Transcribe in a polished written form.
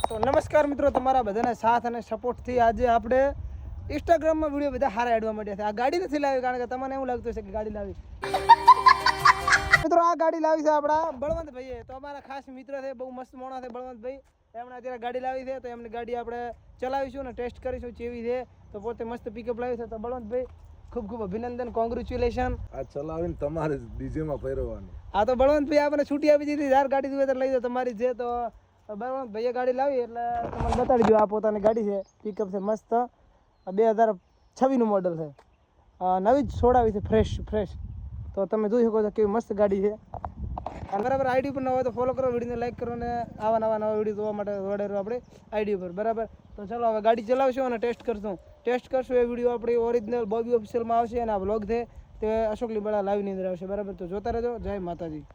તો નમસ્કાર મિત્રો, તમારા બધાના સાથ અને સપોર્ટથી આજે આપણે ઇન્સ્ટાગ્રામમાં વિડીયો બધા સારા એડવા માંડ્યા છે. આ ગાડી નથી લાવી કારણ કે તમને એવું લાગતું છે કે ગાડી લાવી. મિત્રો આ ગાડી લાવી છે આપણા બળવંતભાઈએ. તો અમારા ખાસ મિત્ર છે, બહુ મસ્ત માણસ છે બળવંતભાઈ. એમણે અત્યારે ગાડી લાવી છે, તો એમની ગાડી આપણે ચલાવીશું અને ટેસ્ટ કરીશું કેવી છે. તો પોતે મસ્ત પિકઅપ લાવી છે. તો બળવંતભાઈ ખૂબ ખૂબ અભિનંદન, કોંગ્રેચ્યુલેશન. આ ચલાવીને તમારે ડીજેમાં ફેરવવાનું. હા તો બળવંતભાઈ આપણે છૂટી આપી દીધી, યાર ગાડી જોઈએ તો લઈ જાઓ, તમારી છે. તો બળવંતભાઈએ ગાડી લાવી એટલે તમને બતાડી દો. આ પોતાની ગાડી છે, પિકઅપ છે મસ્ત. 2026નું મોડલ છે, નવી જ છોડાવી છે, ફ્રેશ. તો તમે જોઈ શકો છો કેવી મસ્ત ગાડી છે. અને બરાબર આઈડી પર ન હોય તો ફોલો કરો, વિડીયોને લાઈક કરો અને આવા નવા વિડીયો જોવા માટે જોડાયેલો આપણે આઈડી પર. બરાબર, તો ચાલો હવે ગાડી ચલાવશું અને ટેસ્ટ કરશું એ વિડીયો આપણી ઓરિજિનલ બોબી ઓફિશિયલમાં આવશે અને આ વ્લોગ છે તે અશોક લીંબાડા લાઈવની અંદર આવશે. બરાબર, તો જોતા રહેજો. જય માતાજી.